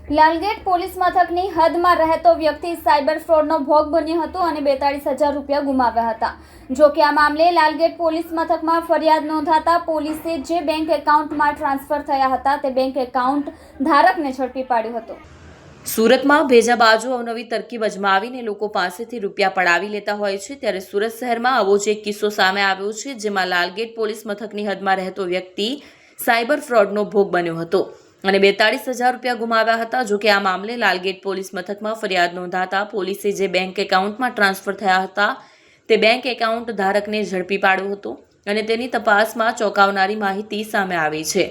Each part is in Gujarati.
લાલગેટ પોલીસ મથકની હદમાં રહેતો વ્યક્તિ સાયબર ફ્રોડનો ભોગ બન્યો હતો અને 42,000 રૂપિયા ગુમાવ્યા હતા। જો કે આ મામલે લાલગેટ પોલીસ મથકમાં ફરિયાદ નોંધાતા પોલીસે જે બેંક એકાઉન્ટમાં ટ્રાન્સફર થયા હતા તે બેંક એકાઉન્ટ ધારકને ઝડપી પાડ્યો હતો। સુરતમાં ભેજા બાજુ અવનવી તરકીબ અજમાવીને લોકો પાસેથી રૂપિયા પડાવી લેતા હોય છે, ત્યારે સુરત શહેરમાં આવો જ એક કિસ્સો સામે આવ્યો છે, જેમાં લાલગેટ પોલીસ મથકની હદમાં રહેતો વ્યક્તિ સાયબર ફ્રોડનો ભોગ બન્યો હતો અને 42,000 રૂપિયા ગુમાવ્યા હતા। જો કે આ મામલે લાલગેટ પોલીસ મથકમાં ફરિયાદ નોંધાતા પોલીસે જે બેંક એકાઉન્ટમાં ટ્રાન્સફર થયા હતા તે બેંક એકાઉન્ટ ધારકને ઝડપી પાડ્યો હતો અને તેની તપાસમાં ચોંકાવનારી માહિતી સામે આવી છે।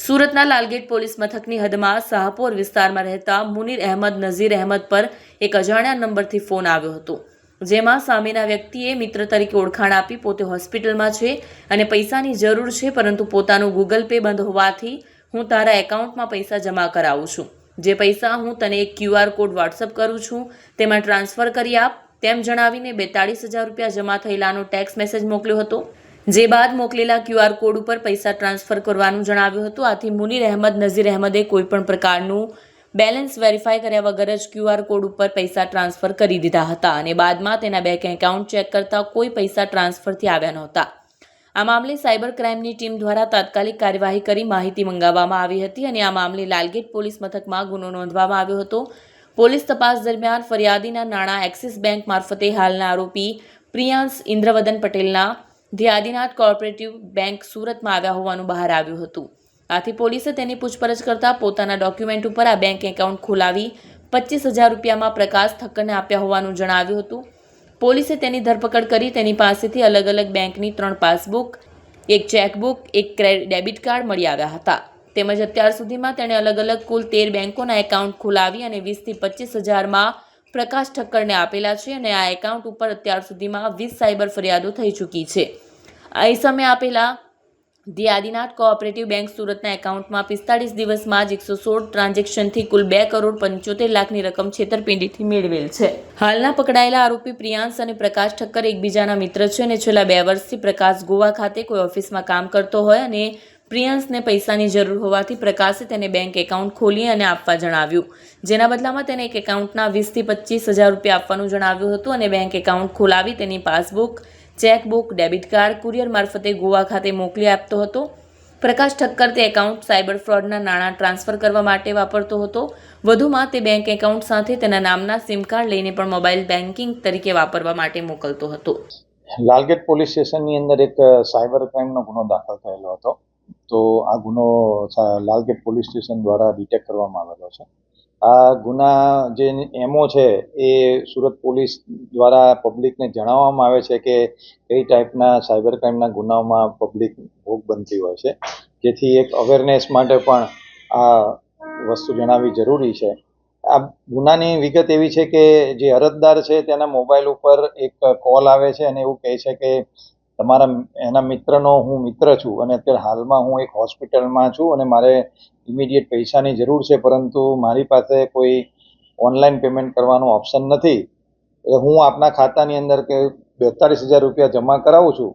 સુરતના લાલગેટ પોલીસ મથકની હદમાં શાહપોર વિસ્તારમાં રહેતા મુનીર અહેમદ નઝીર અહેમદ પર એક અજાણ્યા નંબરથી ફોન આવ્યો હતો, જેમાં સામેના વ્યક્તિએ મિત્ર તરીકે ઓળખાણ આપી પોતે હોસ્પિટલમાં છે અને પૈસાની જરૂર છે, પરંતુ પોતાનું ગૂગલ પે બંધ હોવાથી હું તારા એકાઉન્ટમાં પૈસા જમા કરાવું છું, જે પૈસા હું તને એક QR કોડ વોટ્સઅપ કરું છું તેમાં ટ્રાન્સફર કરી આપ, તેમ જણાવીને 42,000 રૂપિયા જમા થયેલાનો ટેક્સ્ટ મેસેજ મોકલ્યો હતો। જે બાદ મોકલેલા QR કોડ ઉપર પૈસા ટ્રાન્સફર કરવાનું જણાવ્યું હતું। આથી મુનીર અહેમદ નઝીર અહેમદે કોઈપણ પ્રકારનું બેલેન્સ વેરીફાઈ કર્યા વગર જ QR કોડ ઉપર પૈસા ટ્રાન્સફર કરી દીધા હતા અને બાદમાં તેના બેંક એકાઉન્ટ ચેક કરતા કોઈ પૈસા ટ્રાન્સફરથી આવ્યા નહોતા। આ મામલે સાયબર ક્રાઇમની ટીમ દ્વારા તાત્કાલિક કાર્યવાહી કરી માહિતી મંગાવવામાં આવી હતી અને આ મામલે લાલગેટ પોલીસ મથકમાં ગુનો નોંધવામાં આવ્યો હતો। પોલીસ તપાસ દરમિયાન ફરિયાદીના નાણાં એક્સિસ બેંક મારફતે હાલના આરોપી પ્રિયાંશ ઇન્દ્રવદન પટેલના ધી આદિનાથ કોઓપરેટિવ બેંક સુરતમાં આવ્યા હોવાનું બહાર આવ્યું હતું। આથી પોલીસે તેની પૂછપરછ કરતા પોતાના ડોક્યુમેન્ટ ઉપર આ બેંક એકાઉન્ટ ખોલાવી 25,000 રૂપિયામાં પ્રકાશ ઠક્કરને આપ્યા હોવાનું જણાવ્યું હતું। પોલીસે તેની ધરપકડ કરી તેની પાસેથી અલગ અલગ બેંકની 3 પાસબુક, એક ચેકબુક, એક ડેબિટ કાર્ડ મળી આવ્યા હતા, તેમજ અત્યાર સુધીમાં તેણે અલગ અલગ કુલ 13 બેંકોના એકાઉન્ટ ખોલાવી અને 20,000 થી 25,000માં પ્રકાશ ઠક્કરને આપેલા છે અને આ એકાઉન્ટ ઉપર અત્યાર સુધીમાં 20 સાયબર ફરિયાદો થઈ ચૂકી છે। આ સમયે આપેલા ધી આદિનાથ કોઓપરેટિવ બેંક સુરતના એકાઉન્ટમાં 45 દિવસમાં જ 116 ટ્રાન્ઝેક્શનથી કુલ 2,75,00,000 લાખની રકમ છેતરપિંડીથી મેળવેલ છે। હાલના પકડાયેલા આરોપી પ્રિયાંશ અને પ્રકાશ ઠક્કર એકબીજાના મિત્ર છે અને છેલ્લા 2 વર્ષથી પ્રકાશ ગોવા ખાતે કોઈ ઓફિસમાં કામ કરતો હોય અને પ્રિયાંશને પૈસાની જરૂર હોવાથી પ્રકાશે તેને બેંક એકાઉન્ટ ખોલી અને આપવા જણાવ્યું, જેના બદલામાં તેને એક એકાઉન્ટના 20,000 થી 25,000 રૂપિયા આપવાનું જણાવ્યું હતું અને બેંક એકાઉન્ટ ખોલાવી તેની passbook, chequebook, debit card courier મારફતે ગોવા ખાતે મોકલી આપતો હતો। પ્રકાશ ઠક્કર તે એકાઉન્ટ સાયબર ફ્રોડના નાણાં ટ્રાન્સફર કરવા માટે વાપરતો હતો। વધુમાં તે બેંક એકાઉન્ટ સાથે તેના નામના સિમ કાર્ડ લઈને પણ મોબાઈલ બેન્કિંગ તરીકે વાપરવા માટે મોકલતો હતો। લાલગેટ પોલીસ સ્ટેશનની અંદર એક સાયબર ક્રાઇમનો ગુનો દાખલ થયેલો હતો, તો આ ગુનો લાલગેટ પોલીસ સ્ટેશન દ્વારા ડિટેક્ટ કરવામાં આવેલો છે। આ ગુના જે એમઓ છે એ સુરત પોલીસ દ્વારા પબ્લિકને જણાવવામાં આવે છે કે કઈ ટાઈપના સાયબર ક્રાઇમના ગુનાઓમાં પબ્લિક ભોગ બનતી હોય છે, જેથી એક અવેરનેસ માટે પણ આ વસ્તુ જણાવવી જરૂરી છે। આ ગુનાની વિગત એવી છે કે જે અરજદાર છે તેના મોબાઈલ ઉપર એક કોલ આવે છે અને એવું કહે છે કે એના મિત્રનો હું મિત્ર છું અને અત્યારે હાલમાં હું એક હોસ્પિટલમાં છું અને મારે ઇમિડિયેટ પૈસાની જરૂર છે, પરંતુ મારી પાસે કોઈ ઓનલાઈન પેમેન્ટ કરવાનો ઓપ્શન નથી, હું આપના ખાતાની અંદર કે 42,000 રૂપિયા જમા કરાવું છું,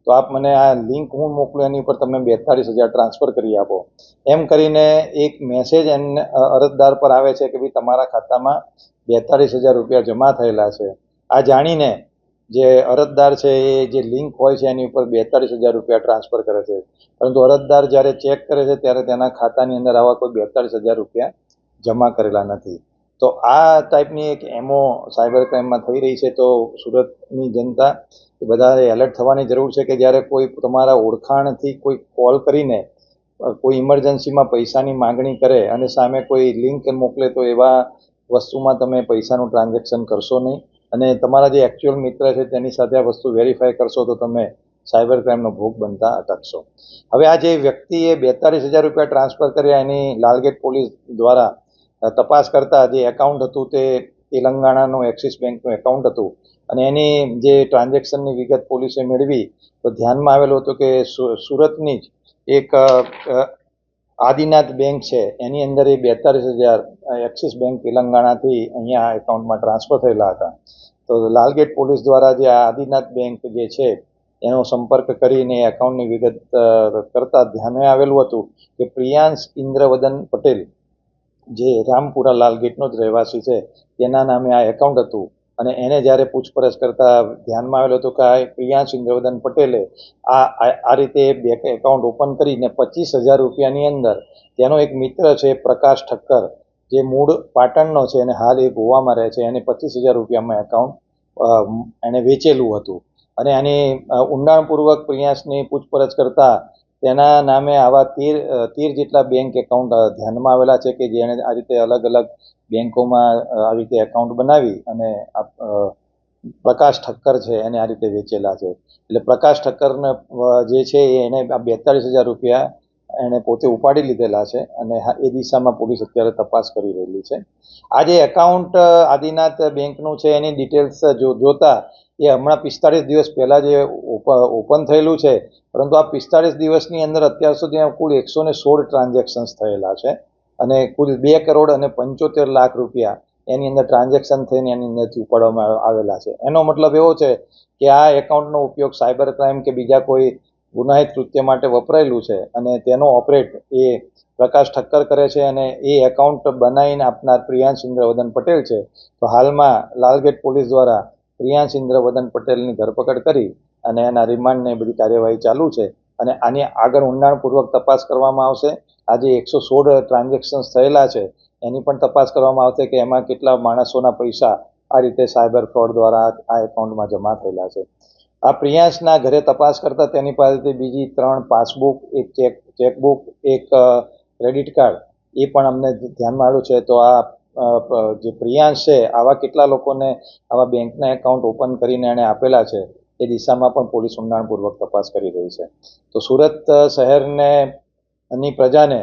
તો આપ મને આ લિંક હું મોકલું એની ઉપર તમે 42,000 ટ્રાન્સફર કરી આપો, એમ કરીને એક મેસેજ અરજદાર પર આવે છે કે ભાઈ તમારા ખાતામાં 42,000 રૂપિયા જમા થયેલા છે। આ જાણીને જે અરજદાર છે એ જે લિંક હોય છે એની ઉપર 42,000 રૂપિયા ટ્રાન્સફર કરે છે, પરંતુ અરજદાર જ્યારે ચેક કરે છે ત્યારે તેના ખાતાની અંદર આવા કોઈ 42,000 રૂપિયા જમા કરેલા નથી। તો આ ટાઈપની એક એમઓ સાયબર ક્રાઇમમાં થઈ રહી છે। તો સુરતની જનતા બધાએ એલર્ટ થવાની જરૂર છે કે જ્યારે કોઈ તમારા ઓળખાણથી કોઈ કોલ કરીને કોઈ ઇમરજન્સીમાં પૈસાની માગણી કરે અને સામે કોઈ લિંક મોકલે તો એવા વસ્તુમાં તમે પૈસાનું ટ્રાન્ઝેક્શન કરશો નહીં અને તમારા જે એકચ્યુઅલ મિત્ર છે તેની સાથે આ વસ્તુ વેરીફાઈ કરશો તો તમે સાયબર ક્રાઇમનો ભોગ બનતા અટકશો। હવે આ જે વ્યક્તિએ 42,000 રૂપિયા ટ્રાન્સફર કર્યા એની લાલગેટ પોલીસ દ્વારા તપાસ કરતા જે એકાઉન્ટ હતું તે તેલંગાણાનું એક્સિસ બેંકનું એકાઉન્ટ હતું અને એની જે ટ્રાન્ઝેક્શનની વિગત પોલીસે મેળવી તો ધ્યાનમાં આવેલું હતું કે સુરતની જ એક આદિનાથ બેંક છે એની અંદર એ 42,000 એક્સિસ બેંક તેલંગાણાથી અહીંયા એકાઉન્ટમાં ટ્રાન્સફર થયેલા હતા। તો લાલગેટ પોલીસ દ્વારા જે આ આદિનાથ બેંક જે છે એનો સંપર્ક કરીને એકાઉન્ટની વિગત કરતા ધ્યાને આવેલું હતું કે પ્રિયાંશ ઇન્દ્રવદન પટેલ જે રામપુરા લાલગેટનો જ રહેવાસી છે તેના નામે આ એકાઉન્ટ હતું અને એને જ્યારે પૂછપરછ કરતા ધ્યાનમાં આવેલો હતો કે આ પ્રિયાંશ ઇન્દ્રવદન પટેલે આ રીતે બેંક એકાઉન્ટ ઓપન કરીને 25,000 રૂપિયાની અંદર તેનો એક મિત્ર છે પ્રકાશ ઠક્કર, જે મૂળ પાટણનો છે અને હાલ એ ગોવામાં રહે છે, એને 25,000 રૂપિયામાં એકાઉન્ટ એને વેચેલું હતું અને આની ઊંડાણપૂર્વક પ્રિયાંશની પૂછપરછ કરતા તેના નામે આવા 13 જેટલા બેંક એકાઉન્ટ ધ્યાનમાં આવેલા છે કે જેણે આ રીતે અલગ અલગ બેંકોમાં આવી રીતે એકાઉન્ટ બનાવી અને પ્રકાશ ઠક્કર છે એને આ રીતે વેચેલા છે. એટલે પ્રકાશ ઠક્કરને જે છે એને 42,000 રૂપિયા એણે પોતે ઉપાડી લીધેલા છે અને એ દિશામાં પોલીસ અત્યારે તપાસ કરી રહેલી છે. આ જે એકાઉન્ટ આદિનાથ બેંકનું છે એની ડિટેલ્સ જોતા એ હમણાં 45 દિવસ પહેલાં જે ઓપન થયેલું છે, પરંતુ આ 45 દિવસની અંદર અત્યાર સુધી કુલ 116 ટ્રાન્ઝેક્શન્સ થયેલા છે અને કુલ 2 કરોડ અને 75 લાખ રૂપિયા એની અંદર ટ્રાન્ઝેક્શન થઈને એની અંદરથી ઉપાડવામાં આવેલા છે. એનો મતલબ એવો છે કે આ એકાઉન્ટનો ઉપયોગ સાયબર ક્રાઇમ કે બીજા કોઈ ગુનાહિત કૃત્ય માટે વપરાયેલું છે અને તેનો ઓપરેટ એ પ્રકાશ ઠક્કર કરે છે અને એ એકાઉન્ટ બનાવીને આપનાર પ્રિયાંશ ઇન્દ્રવદન પટેલ છે. તો હાલમાં લાલગેટ પોલીસ દ્વારા પ્રિયાંશ ઇન્દ્રવદન પટેલની ધરપકડ કરી અને એના રિમાન્ડને બધી કાર્યવાહી ચાલુ છે અને આની આગળ ઊંડાણપૂર્વક તપાસ કરવામાં આવશે. આજે 116 ટ્રાન્ઝેક્શન્સ થયેલા છે એની પણ તપાસ કરવામાં આવશે કે એમાં કેટલા માણસોના પૈસા આ રીતે સાયબર ફ્રોડ દ્વારા આ એકાઉન્ટમાં જમા થયેલા છે. આ પ્રિયાંશના ઘરે તપાસ કરતાં તેની પાસેથી બીજી 3 પાસબુક, એક ચેકબુક, એક ક્રેડિટ કાર્ડ એ પણ અમને ધ્યાનમાં આવ્યું છે. તો આ જે પ્રિયાંશ છે આવા કેટલા લોકોને આવા બેંકના એકાઉન્ટ ઓપન કરીને એણે આપેલા છે એ દિશામાં પણ પોલીસ ઊંડાણપૂર્વક તપાસ કરી રહી છે. તો સુરત શહેરની પ્રજાને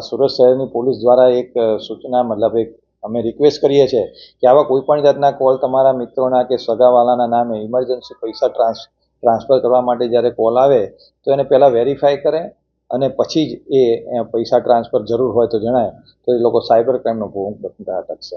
સુરત શહેરની પોલીસ દ્વારા એક સૂચના એક અમે રિક્વેસ્ટ કરીએ છીએ કે આવા કોઈ પણ જાતના કોલ તમારા મિત્રોના કે સગાવાલાના નામે ઇમરજન્સી પૈસા ટ્રાન્સફર કરવા માટે જ્યારે કોલ આવે તો એને પહેલાં વેરીફાઈ કરે અને પછી જ એ પૈસા ટ્રાન્સફર જરૂર હોય તો જણાય, તો એ લોકો સાયબર ક્રાઇમનો ભોગ બનતા અટકશે.